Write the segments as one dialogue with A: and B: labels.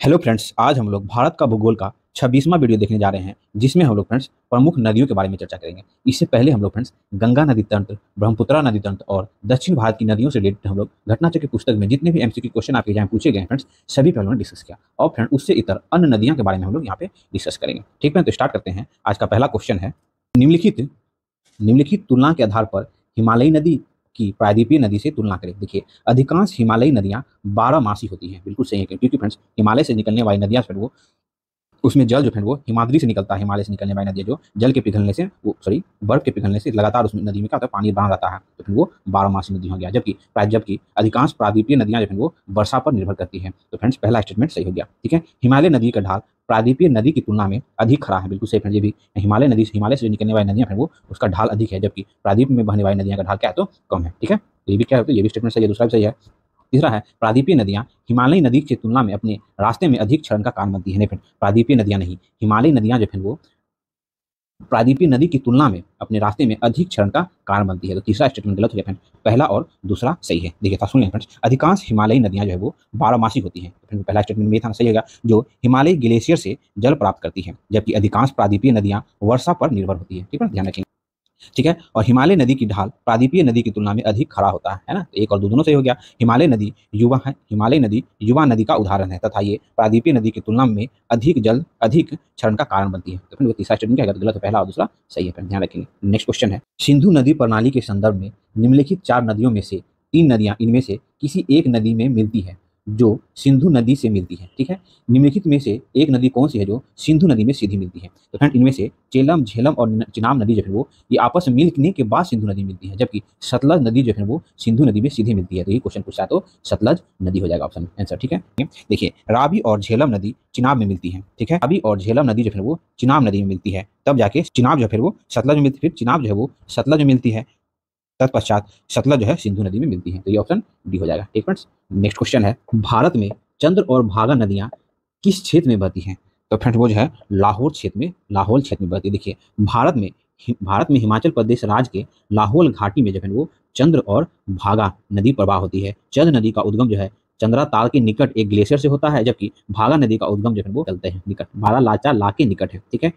A: Hello friends, आज हम लोग भारत का भूगोल का 26वां वीडियो देखने जा रहे हैं, जिसमें हम लोग फ्रेंड्स प्रमुख नदियों के बारे में चर्चा करेंगे। इससे पहले हम लोग फ्रेंड्स गंगा नदी तंत्र, ब्रह्मपुत्रा नदी तंत्र और दक्षिण भारत की नदियों से रिलेटेड हम लोग घटनाचक्र की पुस्तक में जितने भी एमसीक्यू क्वेश्चन आपके एग्जाम पूछे गए हैं फ्रेंड्स, सभी पर हम लोगों ने डिस्कस किया। और फ्रेंड उससे इतर अन्य नदियां के बारे में हम लोग यहाँ पे डिस्कस करेंगे। ठीक है, तो स्टार्ट करते हैं। आज का पहला क्वेश्चन है, निम्नलिखित निम्नलिखित तुलना के आधार पर हिमालयी नदी की प्रायद्वीपीय नदी से तुलना करें। देखिए, अधिकांश हिमालयी नदियां 12 मासी होती हैं। बिल्कुल सही है, क्योंकि फ्रेंड्स हिमालय से निकलने वाली नदियां फिर वो उसमें जल जो है वो हिमाद्री से निकलता है। हिमालय से निकलने वाली नदियां जो जल के पिघलने से वो बर्फ के पिघलने से लगातार उस नदी में क्या होता है, पानी बना रहता है, तो फिर वो 12 मासी नदी हो गया। जबकि अधिकांश प्रायद्वीपीय नदियां जो है वो वर्षा पर निर्भर करती हैं। तो फ्रेंड्स पहला स्टेटमेंट सही हो गया। ठीक है, हिमालय नदी का ढाल प्रायद्वीपीय नदी की तुलना में अधिक खड़ा है। बिल्कुल सही फ्रेंड, ये भी हिमालय से निकलने वाली नदियां फिर वो उसका ढाल अधिक है, जबकि प्रायद्वीप में बहने वाली नदियां का ढाल क्या है, तो कम है। ठीक है, तो ये भी क्या होता है, ये भी स्टेटमेंट सही है। दूसरा भी सही है। तीसरा है, प्रायद्वीपीय नदियां हिमालयी नदी की तुलना में अपने रास्ते में अधिक क्षरण का कारण बनती है। नहीं फ्रेंड, प्रायद्वीपीय नदियां नहीं, हिमालयी नदियां जो है वो प्रायद्वीपीय नदी की तुलना में अपने रास्ते में अधिक क्षरण का कारण बनती है। तो तीसरा स्टेटमेंट गलत हो गया फ्रेंड, पहला और दूसरा सही है। देखिए सुन लें फ्रेंड्स, अधिकांश हिमालयी नदियां जो है वो 12 मासी होती हैं। तो पहला स्टेटमेंट में था सही होगा, जो हिमालयी ग्लेशियर से जल प्राप्त करती है, जबकि अधिकांश प्रायद्वीपीय नदियां वर्षा पर निर्भर होती है। ठीक है, ध्यान रखें। ठीक है, और हिमालय नदी की ढाल प्रायद्वीपीय नदी की तुलना में अधिक खड़ा होता है ना। तो एक और दो दोनों सही हो गया। हिमालय नदी युवा नदी का उदाहरण है तथा ये प्रायद्वीपीय नदी की तुलना में अधिक क्षरण का कारण बनती है। तो फिर वो तीसरा स्टेटमेंट क्या गलत है, पहला और दूसरा सही है। ध्यान रखेंगे। नेक्स्ट क्वेश्चन है, सिंधु नदी प्रणाली के संदर्भ में निम्नलिखित 4 नदियों में से 3 नदियां इनमें से किसी एक नदी में मिलती है जो सिंधु नदी से मिलती है। ठीक है, निम्नलिखित में से एक नदी कौन सी है जो सिंधु नदी में सीधी मिलती है। तो फ्रेंड इनमें से चेलम, झेलम और चिनाब नदी जो है वो ये आपस में मिलने के बाद सिंधु नदी मिलती है, जबकि सतलज नदी जो है वो सिंधु नदी में सीधे मिलती है। तो ये क्वेश्चन पूछा है, तो सतलज नदी हो जाएगा ऑप्शन आंसर। ठीक है, देखिए रावी और झेलम नदी चिनाब में मिलती है। ठीक है, रावी और झेलम नदी जो है वो चिनाब नदी में मिलती है, तब जाके चिनाब जो है फिर वो सतलज में मिलती है, फिर चिनाब जो है वो सतलज में मिलती है, तत्पश्चात सतलज जो है सिंधु नदी में मिलती है। तो ये ऑप्शन डी हो जाएगा। ठीक फ्रेंड्स, नेक्स्ट क्वेश्चन है, भारत में चंद्र और भागा नदियां किस क्षेत्र में बहती हैं। तो फ्रेंड्स वो जो है लाहौल क्षेत्र में बहती है। देखिए भारत में हिमाचल प्रदेश राज्य के लाहौल घाटी में जो है वो चंद्र और भागा नदी प्रवाह होती है। चंद्र नदी का उद्गम जो है चंद्रा ताल के निकट एक ग्लेशियर से होता है, जबकि भागा नदी का उद्गम जो है वो चलते हैं निकट भागा लाचा ला के निकट है। ठीक है,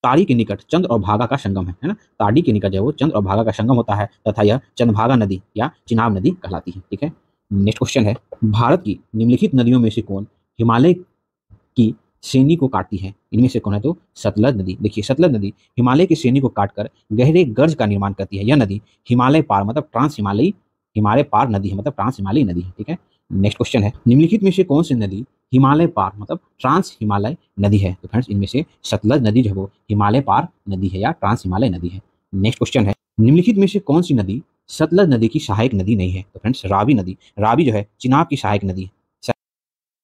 A: ताड़ी के निकट चंद्र और भागा का संगम है ना। ताड़ी के निकट जो है वो चंद्र और भागा का संगम होता है तथा यह चंद्रभागा नदी या चिनाब नदी कहलाती है। ठीक है, नेक्स्ट क्वेश्चन है, भारत की निम्नलिखित नदियों में से कौन हिमालय की श्रेणी को काटती है। इनमें से कौन है, तो सतलज नदी। देखिए सतलज नदी हिमालय की श्रेणी को काटकर गहरे गर्ज का निर्माण करती है। यह नदी हिमालय पार मतलब हिमालय पार नदी है, मतलब ट्रांस हिमालयी नदी है। ठीक है, नेक्स्ट क्वेश्चन है, निम्नलिखित में से कौन सी नदी हिमालय पार मतलब ट्रांस हिमालय नदी है। तो फ्रेंड्स इनमें से सतलज नदी जो है वो हिमालय पार नदी है या ट्रांस हिमालय नदी है। नेक्स्ट क्वेश्चन है, निम्नलिखित में से कौन सी नदी सतलज नदी की सहायक नदी नहीं है। तो फ्रेंड्स रावी नदी। रावी जो है चिनाब की सहायक नदी है।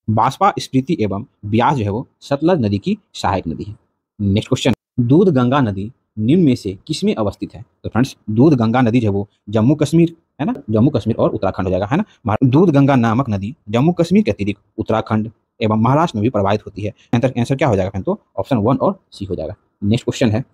A: बाष्पा, स्पीति एवं ब्यास जो है वो सतलज नदी की सहायक नदी है। नेक्स्ट क्वेश्चन, दूध गंगा नदी निम्न में से किसमें अवस्थित है। तो फ्रेंड्स दूध गंगा नदी जो है वो जम्मू कश्मीर है ना, जम्मू कश्मीर और उत्तराखंड हो जाएगा है ना। दूध गंगा नामक नदी जम्मू कश्मीर के अतिरिक्त उत्तराखंड एवं महाराष्ट्र में भी प्रवाहित होती है। आंसर क्या हो जाएगा फ्रेंड, तो ऑप्शन 1 और सी हो जाएगा। नेक्स्ट क्वेश्चन है,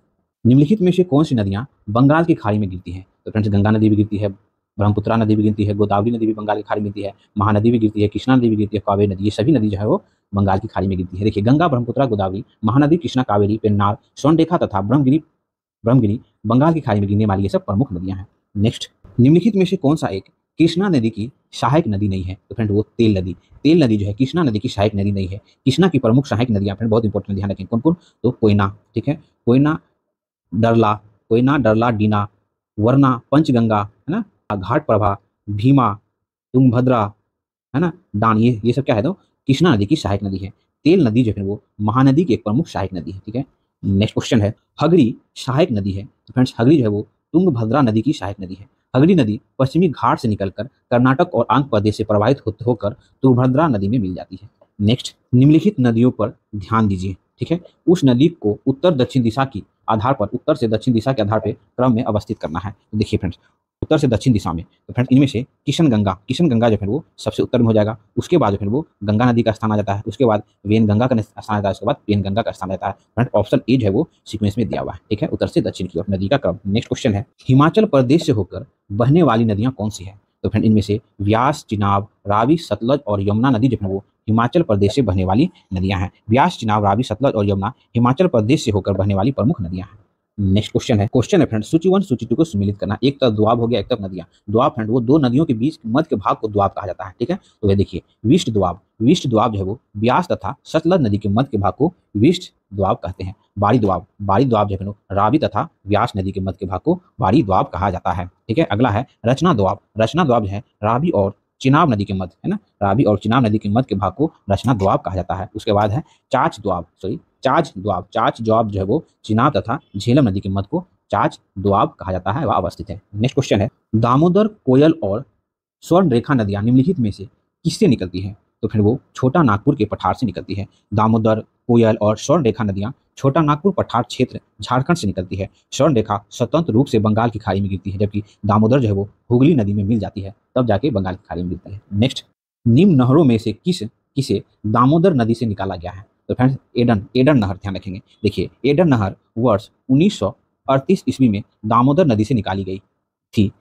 A: निम्नलिखित में से कौन सी नदियां बंगाल की खाड़ी में गिरती हैं। तो फ्रेंड्स गंगा नदी भी गिरती है, ब्रह्मपुत्रा नदी भी गिरती है, गोदावरी नदी भी बंगाल की खाड़ी में गिरती है, महानदी भी गिरती है, कृष्णा नदी भी गिरती है, कावेरी नदी, ये सभी नदी जो है वो बंगाल की खाड़ी में गिरती है। देखिए गंगा, ब्रह्मपुत्रा, गोदावरी, महानदी, कृष्णा, कावेरी, पेन्नार, स्वर्णरेखा तथा ब्रह्मगिरी बंगाल की खाड़ी में गिरने वाली ये सब प्रमुख नदियां हैं। नेक्स्ट, निम्नलिखित में से कौन सा एक कृष्णा नदी की सहायक नदी नहीं है। तो फ्रेंड वो तेल नदी जो है कृष्णा नदी की सहायक नदी नहीं है। कृष्णा की प्रमुख सहायक नदियां फ्रेंड बहुत इंपॉर्टेंट, ध्यान रखें कौन कौन, तो कोयना। ठीक है, कोयना डरला डीना, वरना, पंचगंगा है ना, घाट प्रभा, भीमा, तुंगभद्रा है ना, डान, ये सब क्या है, तो कृष्णा नदी की सहायक नदी है। तेल नदी जो है वो महानदी की एक प्रमुख सहायक नदी है। ठीक है, नेक्स्ट क्वेश्चन है, हगरी सहायक नदी है। तो फ्रेंड्स हगरी जो है वो तुंगभद्रा नदी की सहायक नदी है। हगरी नदी पश्चिमी घाट से निकलकर कर्नाटक और आंध्र प्रदेश से प्रवाहित होकर तुंगभद्रा नदी में मिल जाती है। नेक्स्ट, निम्नलिखित नदियों पर ध्यान दीजिए। ठीक है, उस नदी को उत्तर से दक्षिण दिशा के आधार पर क्रम में अवस्थित करना है। तो देखिए फ्रेंड्स उत्तर से दक्षिण दिशा में, तो फ्रेंड्स इनमें से किशन गंगा जो फिर वो सबसे उत्तर में हो जाएगा। उसके बाद जो फिर वो गंगा नदी का स्थान आ जाता है, उसके बाद वेन गंगा का स्थान आता है, उसके बाद पेन गंगा का स्थान आता है। फ्रेंड ऑप्शन ए जो है वो सीक्वेंस में दिया हुआ है। ठीक है, उत्तर से दक्षिण की ओर नदी का क्रम। नेक्स्ट क्वेश्चन है, हिमाचल प्रदेश से होकर बहने वाली नदियां कौन सी है। तो फ्रेंड इनमें से व्यास, चिनाब, रावी, सतलज और यमुना नदी जो है वो हिमाचल प्रदेश से बहने वाली नदियां हैं। ब्यास, चिनाब, रावी, सतलज और यमुना हिमाचल प्रदेश से होकर बहने वाली प्रमुख नदियां हैं। नेक्स्ट क्वेश्चन है फ्रेंड, सूची 1 सूची 2 को सम्मिलित करना। एक तरफ दोआब हो गया, एक तरफ नदियां। दोआब फ्रेंड वो दो नदियों के बीच मध्य के भाग को दोआब कहा जाता है, ठीक है। तो ये देखिए विष्ट दोआब, विष्ट दोआब जो है वो ब्यास तथा सतलज नदी के मध्य के भाग को विष्ट दोआब कहते हैं। बारी दोआब, बारी दोआब जो है रावी तथा व्यास नदी के मध्य के भाग को बारी दोआब कहा जाता है, ठीक है। अगला है रचना दोआब, रचना दोआब जो है रावी और चिनाब नदी के मध्य, है ना, रावी और चिनाब नदी के मध्य के भाग को रचना दोआब कहा जाता है। उसके बाद है चाच दोआब, चाच दोआब, चाच दोआब जो है वो चिनाब तथा झेलम नदी के मध्य को चाच दोआब कहा जाता है, वह अवस्थित है। नेक्स्ट क्वेश्चन है, दामोदर, कोयल और स्वर्ण रेखा नदियां निम्नलिखित में से किससे निकलती हैं? तो फिर वो छोटा नागपुर के पठार से निकलती है। दामोदर, कोयल और स्वर्ण रेखा नदियां छोटा नागपुर पठार क्षेत्र झारखंड से निकलती है। स्वर्ण रेखा स्वतंत्र रूप से बंगाल की खाड़ी में गिरती है, जबकि दामोदर जो है वो हुगली नदी में मिल जाती है, तब जाके बंगाल की खाड़ी में गिरती है। नेक्स्ट, निम्न नहरों में से किसे दामोदर नदी से निकाला गया है? तो फ्रेंड्स एडन नहर, ध्यान रखेंगे। देखिए एडन नहर वर्ष 1938 ईस्वी में दामोदर नदी से निकाली गई थी।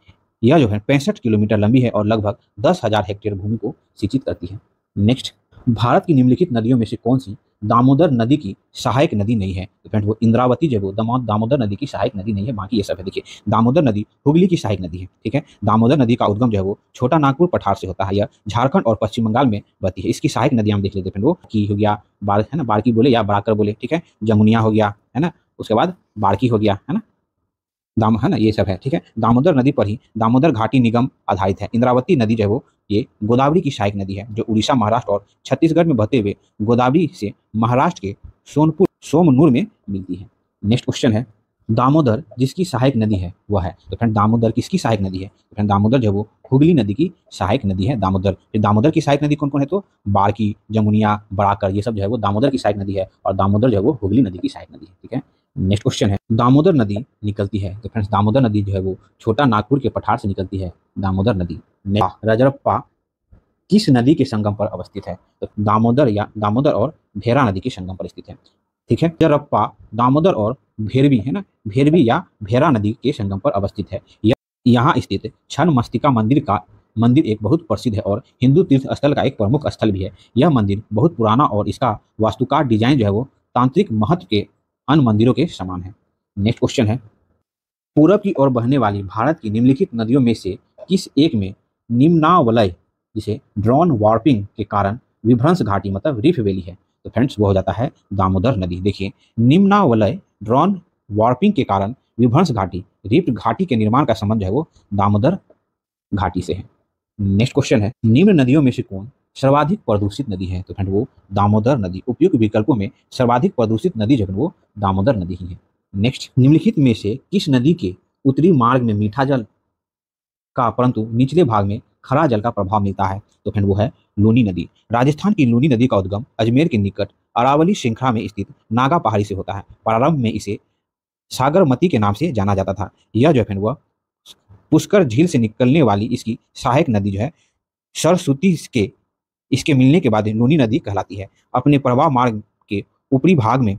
A: यह जो है 65 किलोमीटर लंबी है और लगभग 10,000 हेक्टेयर भूमि को सिंचित करती है। नेक्स्ट, भारत की निम्नलिखित नदियों में से कौन सी दामोदर नदी की सहायक नदी नहीं है? तो फ्रेंड वो इंद्रावती जो है वो दामोदर नदी की सहायक नदी नहीं है, बाकी ये सब है। देखिए दामोदर नदी हुगली की सहायक नदी है, ठीक है। दामोदर नदी का उद्गम जो है वो छोटा नागपुर पठार से होता है। यह झारखंड और पश्चिम बंगाल में बहती है। इसकी सहायक नदी हम देख लेते हैं, वो की हो गया है ना, बारकी बोले या बराकर बोले, ठीक है। जमुनिया हो गया, है ना, उसके बाद बारकी हो गया, है ना, है ना, ये सब है, ठीक है। दामोदर नदी पर ही दामोदर घाटी निगम आधारित है। इंद्रावती नदी जो है वो ये गोदावरी की सहायक नदी है, जो उड़ीसा, महाराष्ट्र और छत्तीसगढ़ में बहते हुए गोदावरी से महाराष्ट्र के सोमनूर में मिलती है। नेक्स्ट क्वेश्चन है, दामोदर जिसकी सहायक नदी है वह है? तो फ्रेंड दामोदर किसकी सहायक नदी है? तो फ्रेंड दामोदर जो है वो हुगली नदी की सहायक नदी है। दामोदर की सहायक नदी कौन कौन है? तो बारकी, जमुनिया, बराकर, ये सब जो है वो दामोदर की सहायक नदी है, और दामोदर जो है वो हुगली नदी की सहायक नदी है, ठीक है। नेक्स्ट क्वेश्चन है, दामोदर नदी निकलती है, तो फ्रेंड्स दामोदर नदी जो है वो छोटा नागपुर के पठार से निकलती है, दामोदर नदी। रजरप्पा किस नदी के संगम पर अवस्थित है? तो दामोदर और भेरा नदी के संगम पर स्थित है, ठीक है। रजरप्पा दामोदर और भेरवी, है ना, भेरवी या भेरा नदी के संगम पर अवस्थित है। यहाँ स्थित छन्नमस्तिका मंदिर एक बहुत प्रसिद्ध है और हिंदू तीर्थ स्थल का एक प्रमुख स्थल भी है। यह मंदिर बहुत पुराना और इसका वास्तुकार डिजाइन जो है वो तांत्रिक महत्व के अन्य मंदिरों के समान है। नेक्स्ट क्वेश्चन है, पूरब की ओर बहने वाली भारत की निम्नलिखित नदियों में से किस एक में निम्नावलय, जिसे ड्रॉन वार्पिंग के कारण विभ्रंश घाटी मतलब रिफ वैली है? तो फ्रेंड्स वो हो जाता है दामोदर नदी। देखिए निम्नावलय ड्रॉन वार्पिंग के कारण विभ्रंश घाटी रिफ्ट घाटी के निर्माण का संबंध है वो दामोदर घाटी से है। नेक्स्ट क्वेश्चन है, निम्न नदियों में से कौन सर्वाधिक प्रदूषित नदी है? तो फ्रेंड वो दामोदर नदी। उपयुक्त विकल्पों में सर्वाधिक प्रदूषित नदी जो है वो दामोदर नदी ही है। नेक्स्ट, निम्नलिखित में से किस नदी के उत्तरी मार्ग में मीठा जल का परंतु निचले भाग में खरा जल का प्रभाव मिलता है? तो फ्रेंड वो है लूनी नदी। राजस्थान की लूनी नदी का उद्गम अजमेर के निकट अरावली श्रृंखला में स्थित नागा पहाड़ी से होता है। प्रारंभ में इसे सागरमती के नाम से जाना जाता था। यह जो है वह पुष्कर झील से निकलने वाली इसकी सहायक नदी जो है सरस्वती के इसके मिलने के बाद लूनी नदी कहलाती है। अपने प्रवाह मार्ग के ऊपरी भाग में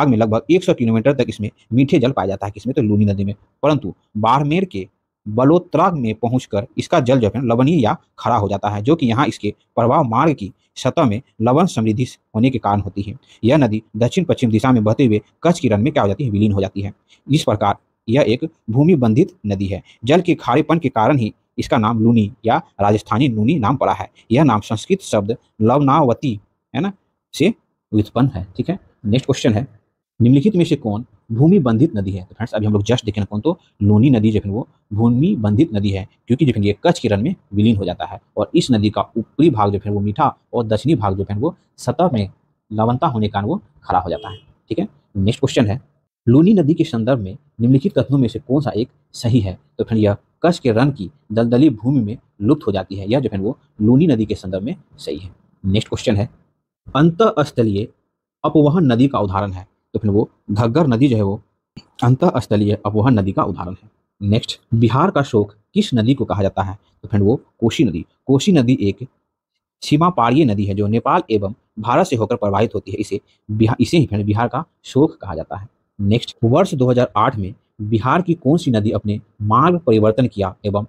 A: लगभग 100 किलोमीटर तक इसमें मीठे जल पाया जाता है, किसमें? तो लूनी नदी में। परंतु बाड़मेर के बलोत्रा में पहुंचकर इसका जल जो है लवणीय या खरा हो जाता है, जो कि यहाँ इसके प्रवाह मार्ग की सतह में लवण समृद्धि होने के कारण होती है। यह नदी दक्षिण पश्चिम दिशा में बहते हुए कच्छ की रन में क्या हो जाती है? विलीन हो जाती है। इस प्रकार यह एक भूमि बंधित नदी है। जल के खारेपन के कारण ही इसका नाम लूनी या राजस्थानी नूनी नाम पड़ा है। यह नाम संस्कृत शब्द लवनावती, है ना, से व्युत्पन्न है, ठीक है। नेक्स्ट क्वेश्चन है, निम्नलिखित में से कौन भूमि बंधित नदी है? तो फ्रेंड्स अभी हम लोग जस्ट देखें कौन, तो लूनी नदी जो है वो भूमि बंधित नदी है, क्योंकि जो है ये कच्छ की रन में विलीन हो जाता है और इस नदी का ऊपरी भाग जो है वो मीठा और दक्षिणी भाग जो है वो सतह में लवणता होने के कारण वो खरा हो जाता है, ठीक है। नेक्स्ट क्वेश्चन है, लूनी नदी के संदर्भ में निम्नलिखित कथनों में से कौन सा एक सही है? तो फिर यह कच्छ के रन की दलदली भूमि में लुप्त हो जाती है। यह जो है वो लूनी नदी के संदर्भ में सही है। नेक्स्ट क्वेश्चन है, अंतःस्थलीय अपवहन नदी का उदाहरण है? तो फिर वो घग्गर नदी जो है वो अंतःस्थलीय अपवहन नदी का उदाहरण है। नेक्स्ट, बिहार का शोक किस नदी को कहा जाता है? तो फिर वो कोसी नदी। कोसी नदी एक सीमा पारीय नदी है जो नेपाल एवं भारत से होकर प्रवाहित होती है। इसे ही फिर बिहार का शोक कहा जाता है। नेक्स्ट, वर्ष 2008 में बिहार की कौन सी नदी अपने मार्ग परिवर्तन किया एवं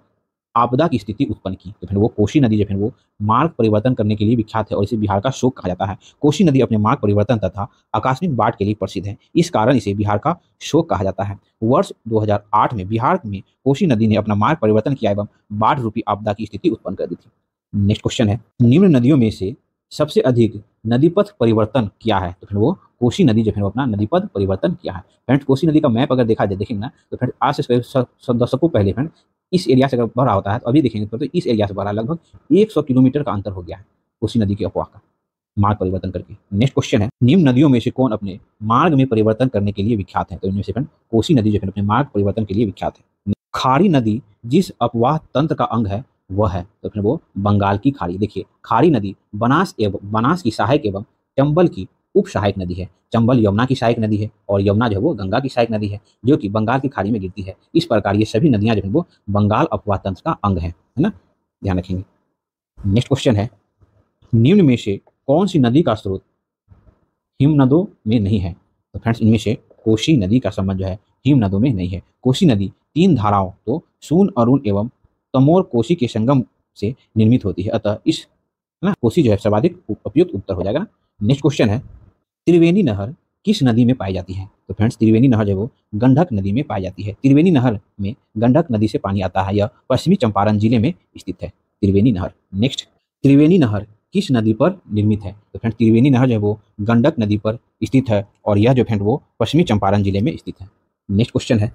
A: आपदा की स्थिति उत्पन्न की। तो फिर वो कोसी नदी जो है वो मार्ग परिवर्तन करने के लिए विख्यात है और इसे बिहार का शोक कहा जाता है। कोसी नदी अपने मार्ग परिवर्तन तथा आकस्मिक बाढ़ के लिए प्रसिद्ध है, इस कारण इसे बिहार का शोक कहा जाता है। वर्ष 2008 में बिहार में कोसी नदी ने अपना मार्ग परिवर्तन किया एवं बाढ़ रूपी आपदा की स्थिति उत्पन्न कर दी थी। नेक्स्ट क्वेश्चन है, निम्न नदियों में से सबसे अधिक नदीपथ परिवर्तन किया है? तो फिर वो कोसी नदी जो है वो अपना नदीपथ परिवर्तन किया है। फ्रेंड्स कोसी नदी का मैप अगर देखा जाए देखेंगे ना तो फ्रेंड आज से करीब दशकों पहले फ्रेंड इस एरिया से अगर बढ़ रहा होता है तो अभी देखेंगे तो इस एरिया से बढ़ा लगभग 100 किलोमीटर का अंतर हो गया है कोसी नदी के अफवाह का मार्ग परिवर्तन करके। नेक्स्ट क्वेश्चन है, निम्न नदियों में से कौन अपने मार्ग में परिवर्तन करने के लिए विख्यात है? तो इनमें से फ्रेंड कोसी नदी जो है अपने मार्ग परिवर्तन के लिए विख्यात है। खाड़ी नदी जिस अपवाह तंत्र का अंग है वह है? तो फिर वो बंगाल की खाड़ी। देखिए खाड़ी नदी बनास की सहायक एवं चंबल की उप सहायक नदी है। चंबल यमुना की सहायक नदी है और यमुना जो है वो गंगा की सहायक नदी है जो कि बंगाल की खाड़ी में गिरती है। इस प्रकार ये सभी नदियां जो है वो बंगाल अपवाह तंत्र का अंग है ना, ध्यान रखेंगे। नेक्स्ट क्वेश्चन है, निम्न में से कौन सी नदी का स्रोत हिमनदों में नहीं है? तो फ्रेंड्स इनमें से कोसी नदी का संबंध जो है हिमनदों में नहीं है। कोसी नदी 3 धाराओं तो सोन, अरुण एवं तमोर कोसी के संगम से निर्मित होती है, अतः इस ना कोसी जो है सर्वाधिक उपयुक्त उत्तर हो जाएगा ना। नेक्स्ट क्वेश्चन है, त्रिवेणी नहर किस नदी में पाई जाती है? तो फ्रेंड्स त्रिवेणी नहर जो है वो गंडक नदी में पाई जाती है। त्रिवेणी नहर में गंडक नदी से पानी आता है, यह पश्चिमी चंपारण जिले में स्थित है त्रिवेणी नहर। नेक्स्ट, त्रिवेणी नहर किस नदी पर निर्मित है? तो फ्रेंड्स त्रिवेणी नहर जो है वो गंडक नदी पर स्थित है और यह जो फ्रेंड वो पश्चिमी चंपारण जिले में स्थित है। नेक्स्ट क्वेश्चन है,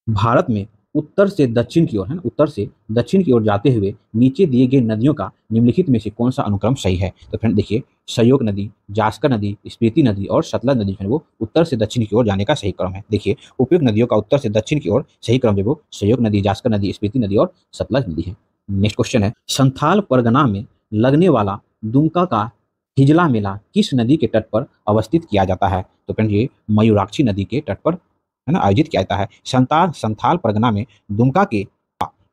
A: भारत में उत्तर से दक्षिण की ओर है ना, उत्तर से दक्षिण की ओर जाते हुए नीचे दिए गए नदियों का निम्नलिखित में से कौन सा अनुक्रम सही है? तो फ्रेंड देखिए सहयोग नदी, जास्कर नदी, स्पीति नदी और सतलज नदी जो है वो उत्तर से दक्षिण की ओर जाने का सही क्रम है। देखिए उपयुक्त नदियों का उत्तर से दक्षिण की ओर सही क्रम जो वो सहयोग नदी, जास्कर नदी, स्पीति नदी और सतलज नदी है। नेक्स्ट क्वेश्चन है, संथाल परगना में लगने वाला दुमका का हिजला मेला किस नदी के तट पर अवस्थित किया जाता है? तो फ्रेंड ये मयूराक्षी नदी के तट पर है ना आयोजित किया जाता है। संथाल परगना में दुमका के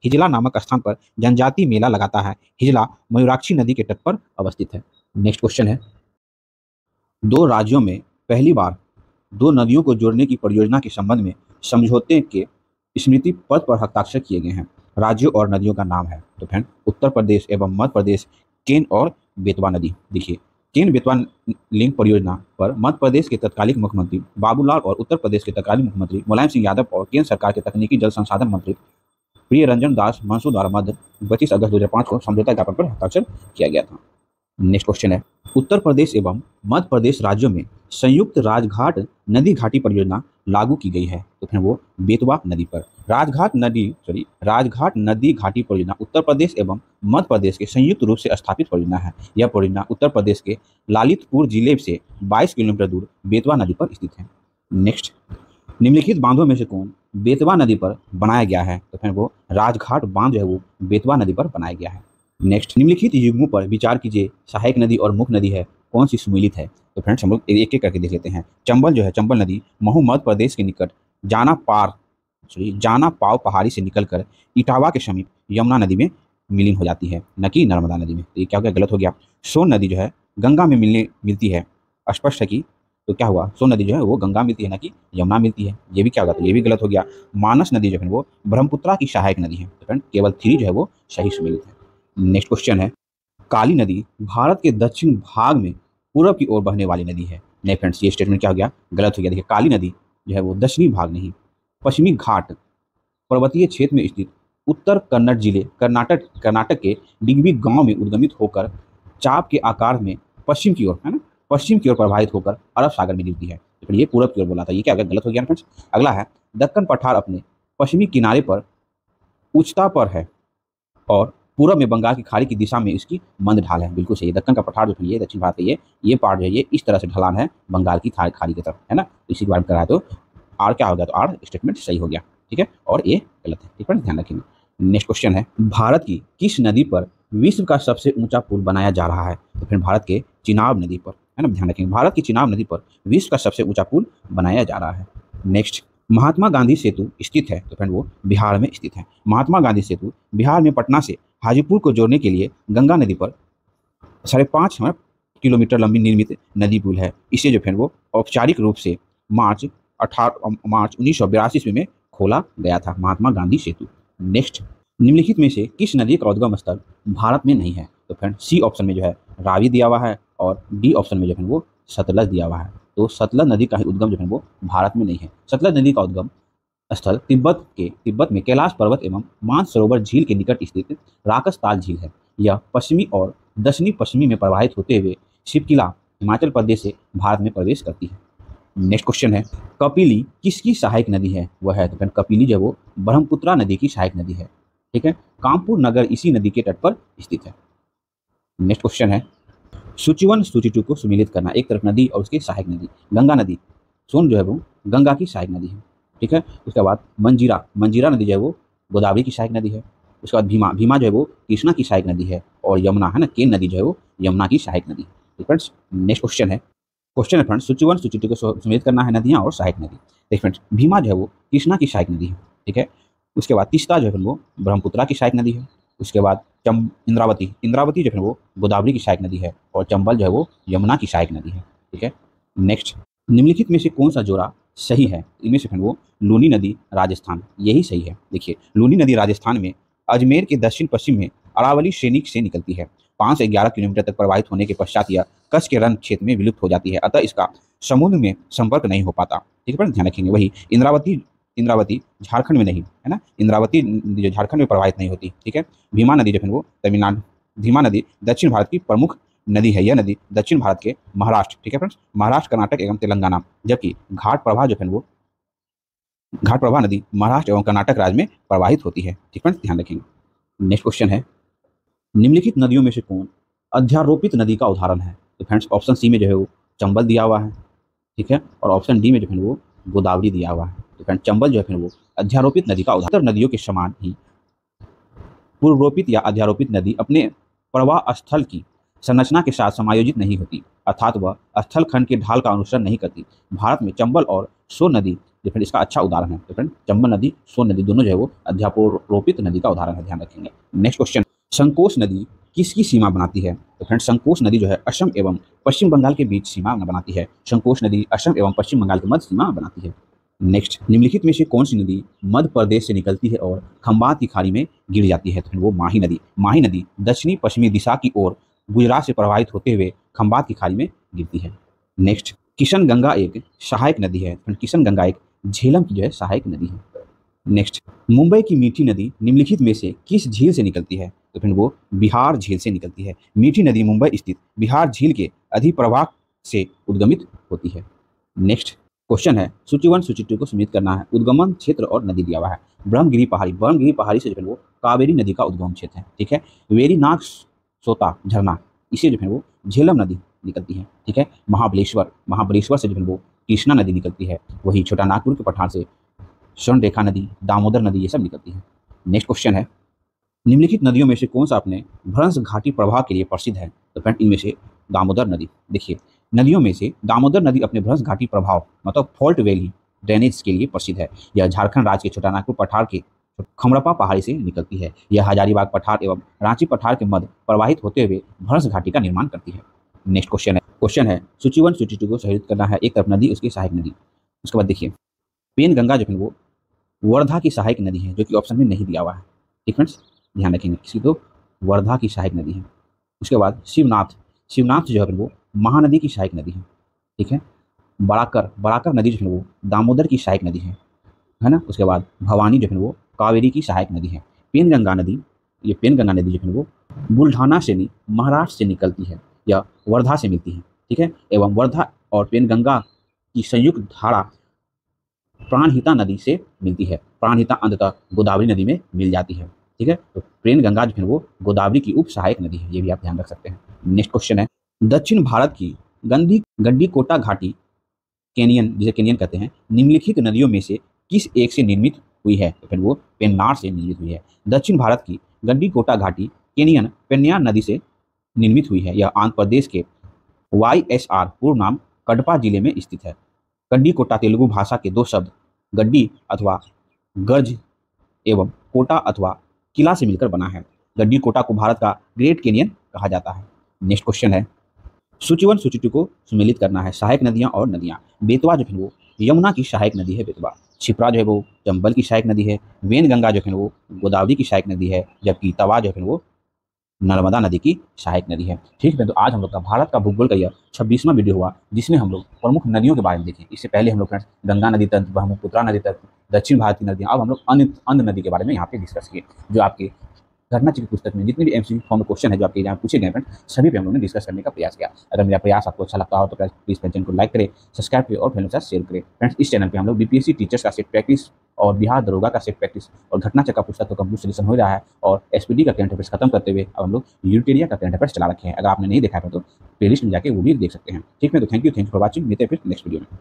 A: हिजला नामक स्थान पर जनजाति मेला लगाता है। हिजला मयूराक्षी नदी के तट पर अवस्थित है। नेक्स्ट क्वेश्चन है, 2 राज्यों में पहली बार 2 नदियों को जोड़ने की परियोजना के संबंध में समझौते के स्मृति पत्र पर हस्ताक्षर किए गए हैं। राज्यों और नदियों का नाम है तो फ्रेंड उत्तर प्रदेश एवं मध्य प्रदेश केन और बेतवा नदी। देखिए केन बेतवा लिंक परियोजना पर मध्य प्रदेश के तत्कालीन मुख्यमंत्री बाबूलाल और उत्तर प्रदेश के तत्कालीन मुख्यमंत्री मुलायम सिंह यादव और केंद्र सरकार के तकनीकी जल संसाधन मंत्री प्रिय रंजन दास मनसू द्वारा मध्य 25 अगस्त 2005 को समझौता ज्ञापन पर हस्ताक्षर किया गया था। नेक्स्ट क्वेश्चन है, उत्तर प्रदेश एवं मध्य प्रदेश राज्यों में संयुक्त राजघाट नदी घाटी परियोजना लागू की गई है तो फिर वो बेतवा नदी पर। राजघाट नदी घाटी परियोजना उत्तर प्रदेश एवं मध्य प्रदेश के संयुक्त रूप से स्थापित परियोजना है। यह परियोजना उत्तर प्रदेश के ललितपुर जिले से 22 किलोमीटर दूर बेतवा नदी पर स्थित है। नेक्स्ट, निम्नलिखित बांधों में से कौन बेतवा नदी पर बनाया गया है? तो फिर वो राजघाट बांध जो है वो बेतवा नदी पर बनाया गया है। नेक्स्ट, निम्नलिखित युग्मों पर विचार कीजिए, सहायक नदी और मुख्य नदी है कौन सी सुमेलित है? तो फ्रेंड्स हम लोग एक एक करके देख लेते हैं। चंबल जो है चंबल नदी महू मध्य प्रदेश के निकट जाना पाव पहाड़ी से निकलकर इटावा के समीप यमुना नदी में विलीन हो जाती है, न कि नर्मदा नदी में। तो ये क्या हो गया, गलत हो गया। सोन नदी जो है गंगा में मिलती है, स्पष्ट है कि तो क्या हुआ, सोन नदी जो है वो गंगा मिलती है ना कि यमुना मिलती है, ये भी क्या होगा, तो ये भी गलत हो गया। मानस नदी जो है वो ब्रह्मपुत्रा की सहायक नदी है तो फ्रेंड केवल 3 जो है वो सही सुमेलित है। नेक्स्ट क्वेश्चन है, काली नदी भारत के दक्षिण भाग में पूर्व की ओर बहने वाली नदी है। नहीं फ्रेंड्स ये स्टेटमेंट क्या हो गया, गलत हो गया। देखिए काली नदी जो है वो दक्षिणी भाग नहीं, पश्चिमी घाट पर्वतीय क्षेत्र में स्थित उत्तर कन्नड़ जिले कर्नाटक के डिग्बी गांव में उद्गमित होकर चाप के आकार में पश्चिम की ओर है ना, पश्चिम की ओर प्रवाहित होकर अरब सागर में गिरती है। तो फिर ये पूर्व की ओर बोला था, ये क्या हो गया, गलत हो गया फ्रेंड्स। अगला है, दक्कन पठार अपने पश्चिमी किनारे पर उच्चता पर है और पूर्व में बंगाल की खाड़ी की दिशा में इसकी मंद ढाल है। बिल्कुल सही, दक्कन का पठार जो है दक्षिण भारत का ये पार्ट जो है ये इस तरह से ढलान है बंगाल की खाड़ी की तरफ है ना, इसी के बारे में कराया तो आर क्या हो गया, तो आर स्टेटमेंट सही हो गया, ठीक है, और ये गलत है, ठीक है, ध्यान रखेंगे। नेक्स्ट क्वेश्चन है, भारत की किस नदी पर विश्व का सबसे ऊंचा पुल बनाया जा रहा है? तो फिर भारत के चिनाब नदी पर है ना, ध्यान रखेंगे, भारत की चिनाब नदी पर विश्व का सबसे ऊंचा पुल बनाया जा रहा है। नेक्स्ट, महात्मा गांधी सेतु स्थित है तो फ्रेंड वो बिहार में स्थित है। महात्मा गांधी सेतु बिहार में पटना से हाजीपुर को जोड़ने के लिए गंगा नदी पर 5.5 किलोमीटर लंबी निर्मित नदी पुल है। इसे जो फ्रेंड वो औपचारिक रूप से मार्च 1982 में खोला गया था, महात्मा गांधी सेतु। नेक्स्ट, निम्नलिखित में से किस नदी का उद्गम स्थल भारत में नहीं है? तो फ्रेंड सी ऑप्शन में जो है रावी दिया हुआ है और डी ऑप्शन में जो है वो सतलज दिया हुआ है। तो सतलज नदी का ही उद्गम जो है वो भारत में नहीं है। सतलज नदी का उद्गम स्थल तिब्बत में कैलाश पर्वत एवं मानसरोवर झील के निकट स्थित राकसताल झील है। यह पश्चिमी और दक्षिणी पश्चिमी में प्रवाहित होते हुए शिवकिला हिमाचल प्रदेश से भारत में प्रवेश करती है। नेक्स्ट क्वेश्चन है, कपिली किसकी सहायक नदी है? वह है तो कपिली जो वो ब्रह्मपुत्रा नदी की सहायक नदी है। ठीक है, कानपुर नगर इसी नदी के तट पर स्थित है। नेक्स्ट क्वेश्चन है, सूची 1 सूची 2 को सुमेलित करना। एक तरफ नदी और उसकी सहायक नदी। गंगा नदी सोन जो है वो गंगा की सहायक नदी है। ठीक है, उसके बाद मंजीरा नदी जो है वो गोदावरी की सहायक नदी है। उसके बाद भीमा जो है वो कृष्णा की सहायक नदी है। और यमुना है ना, केन नदी जो है वो यमुना की सहायक नदी है। फ्रेंड्स नेक्स्ट क्वेश्चन है फ्रेंड्स, सूची 1 सूची 2 को सुमेलित करना है नदियाँ और सहायक नदी। देखिए फ्रेंड्स, भीमा जो है वो कृष्णा की सहायक नदी है। ठीक है, उसके बाद तीस्ता जो है वो ब्रह्मपुत्रा की सहायक नदी है। उसके बाद इंद्रावती जो है वो गोदावरी की सहायक नदी है। और चंबल जो है वो यमुना की सहायक नदी है। ठीक है, नेक्स्ट, निम्नलिखित में से कौन सा जोड़ा सही है? इनमें से वो लूनी नदी राजस्थान, यही सही है। देखिए, लूनी नदी राजस्थान में अजमेर के दक्षिण पश्चिम में अरावली श्रेणी से निकलती है। 5 से 11 किलोमीटर तक प्रवाहित होने के पश्चात यह कच्छ के रण क्षेत्र में विलुप्त हो जाती है। अतः इसका समुद्र में संपर्क नहीं हो पाता। ठीक है, ध्यान रखेंगे। वही इंद्रावती झारखंड में नहीं है ना, इंद्रावती जो झारखंड में प्रवाहित नहीं होती। ठीक है, भीमा नदी जो है वो तमिलनाडु, भीमा नदी दक्षिण भारत की प्रमुख नदी है। यह नदी दक्षिण भारत के महाराष्ट्र, ठीक है फ्रेंड्स, महाराष्ट्र, कर्नाटक एवं तेलंगाना, जबकि घाट प्रवाह जो है वो घाट प्रवाह नदी महाराष्ट्र एवं कर्नाटक राज्य में प्रवाहित होती है। ठीक है, ध्यान रखेंगे। नेक्स्ट क्वेश्चन है, निम्नलिखित नदियों में से कौन अध्यारोपित नदी का उदाहरण है? तो फ्रेंड्स ऑप्शन सी में जो है वो चंबल दिया हुआ है। ठीक है, और ऑप्शन डी में जो है वो गोदावरी दिया हुआ है। तो फ्रेंड चंबल जो है वो अध्यारोपित नदी का उदाहरण। नदियों के समान ही पूर्वरोपित या अध्यारोपित नदी अपने प्रवाह स्थल की संरचना के साथ समायोजित नहीं होती, अर्थात वह स्थल खंड के ढाल का अनुसरण नहीं करती। भारत में चंबल और सोन नदी जो फ्रेंड इसका अच्छा उदाहरण है। तो फ्रेंड चंबल नदी, सोन नदी दोनों जो है वो अध्यारोपित नदी का उदाहरण है, ध्यान रखेंगे। नेक्स्ट क्वेश्चन, संकोच नदी किसकी सीमा बनाती है? तो फ्रेंड संकोच नदी जो है असम एवं पश्चिम बंगाल के बीच सीमा बनाती है। संकोच नदी असम एवं पश्चिम बंगाल के मध्य सीमा बनाती है। नेक्स्ट, निम्नलिखित में से कौन सी नदी मध्य प्रदेश से निकलती है और खंबात की खाड़ी में गिर जाती है? तो वो माही नदी दक्षिणी पश्चिमी दिशा की ओर गुजरात से प्रवाहित होते हुए खंबात की खाड़ी में गिरती है। नेक्स्ट, किशन गंगा एक सहायक नदी है। किशन गंगा एक झेलम की जो है सहायक नदी है। नेक्स्ट, मुंबई की मीठी नदी निम्नलिखित में से किस झील से निकलती है? तो फिर वो बिहार झील से निकलती है। मीठी नदी मुंबई स्थित बिहार झील के अधिप्रवाह से उद्गमित होती है। नेक्स्ट क्वेश्चन है, सूची 1 सूची 2 को सुमेलित करना है। उद्गमन क्षेत्र और नदी दिया हुआ है। ब्रह्मगिरी पहाड़ी से जो है वो कावेरी नदी का उद्गम क्षेत्र है। ठीक है, वेरीनाग सोता झरना, इसे जो है वो झेलम नदी निकलती है। ठीक है, महाबलेश्वर से जो है वो कृष्णा नदी निकलती है। वही छोटा नागपुर के पठार से स्वर्णरेखा नदी, दामोदर नदी, ये सब निकलती है। नेक्स्ट क्वेश्चन है, निम्नलिखित नदियों में से कौन सा अपने भ्रंश घाटी प्रवाह के लिए प्रसिद्ध है? तो फ्रेंड इनमें से दामोदर नदी। देखिए, नदियों में से दामोदर नदी अपने भ्रंश घाटी प्रभाव मतलब फॉल्ट वैली ड्रेनेज के लिए प्रसिद्ध है। यह झारखंड राज्य के छोटानागपुर पठार के खमरपा पहाड़ी से निकलती है। यह हजारीबाग पठार एवं रांची पठार के मध्य प्रवाहित होते हुए भ्रंश घाटी का निर्माण करती है। नेक्स्ट क्वेश्चन है सूची 1 सूची 2 को सहित करना है। एक तरफ नदी, उसकी सहायक नदी। उसके बाद देखिए, पेन गंगा जो है वो वर्धा की सहायक नदी है, जो कि ऑप्शन में नहीं दिया हुआ है। ठीक फ्रेंड्स, ध्यान रखेंगे, किसी तो वर्धा की सहायक नदी है। उसके बाद शिवनाथ जो है वो महानदी की सहायक नदी है। ठीक है, बराकर नदी जो है वो दामोदर की सहायक नदी है ना। उसके बाद भवानी जो है वो कावेरी की सहायक नदी है। पेनगंगा नदी जो है वो बुल्ढाना से महाराष्ट्र से निकलती है या वर्धा से मिलती है। ठीक है, एवं वर्धा और पेनगंगा की संयुक्त धारा प्राणहिता नदी से मिलती है। प्राणहिता अंततः गोदावरी नदी में मिल जाती है। ठीक है, तो पेनगंगा जो है वो गोदावरी की उप सहायक नदी है, ये भी आप ध्यान रख सकते हैं। नेक्स्ट क्वेश्चन है, दक्षिण भारत की गंडीकोटा घाटी कैनियन, जिसे कैनियन कहते हैं, निम्नलिखित नदियों में से किस एक से निर्मित हुई है? तो फिर वो पेन्नार से निर्मित हुई है। दक्षिण भारत की गंडीकोटा घाटी कैनियन पेन्नार नदी से निर्मित हुई है। यह आंध्र प्रदेश के YSR पूर्व नाम कडपा जिले में स्थित है। गंडीकोटा तेलुगु भाषा के दो शब्द गड्डी अथवा गर्ज एवं कोटा अथवा किला से मिलकर बना है। गंडीकोटा को भारत का ग्रेट कैनियन कहा जाता है। नेक्स्ट क्वेश्चन है, सूची 1 सूची 2 को सुमेलित करना है। सहायक नदियां और नदियां। बेतवा जो है वो यमुना की सहायक नदी है बेतवा, क्षिप्रा जो है वो चंबल की सहायक नदी है, वेनगंगा जो है वो गोदावरी की सहायक नदी है, जबकि तवा जो है वो नर्मदा नदी की सहायक नदी है। ठीक है, तो आज हम लोग का भारत का भूगोल का यह 26वां वीडियो हुआ, जिसमें हम लोग प्रमुख नदियों के बारे में देखें। इससे पहले हम लोग फ्रेंड्स गंगा नदी तंत्र, ब्रह्मपुत्रा नदी तंत्र, दक्षिण भारत की नदियाँ, अब हम लोग अन्य नदी के बारे में यहाँ पे डिस्कस किए, जो आपके घटना चक्र पुस्तक में जितने भी एमसीक्यू फॉर्म में क्वेश्चन है जो आपके यहाँ पूछे गए फ्रेंड, सभी पे हम लोगों ने डिस्कस करने का प्रयास किया। अगर मेरा प्रयास आपको अच्छा लगता हो तो प्लीज चैनल को लाइक करें, सब्सक्राइब करें और फ्रेंड के साथ शेयर करें। फ्रेंड्स, इस चैनल पे हम लोग बीपीएससी टीचर्स का सेट प्रैक्टिस और बिहार दरोगा का सेट प्रैक्टिस और घटना चक्र पुस्तक का कंप्लीट सोल्यूशन हो रहा है, और एसपीडी का करंट अफेयर्स खत्म करते हुए अब हम लोग यूटेरिया का करंट अफेयर्स चला रखे हैं। अगर आपने नहीं देखा है तो प्लेलिस्ट में जाके वो भी देख सकते हैं। ठीक है, तो थैंक यू फॉर वॉचिंग। मिलते हैं फिर नेक्स्ट वीडियो में।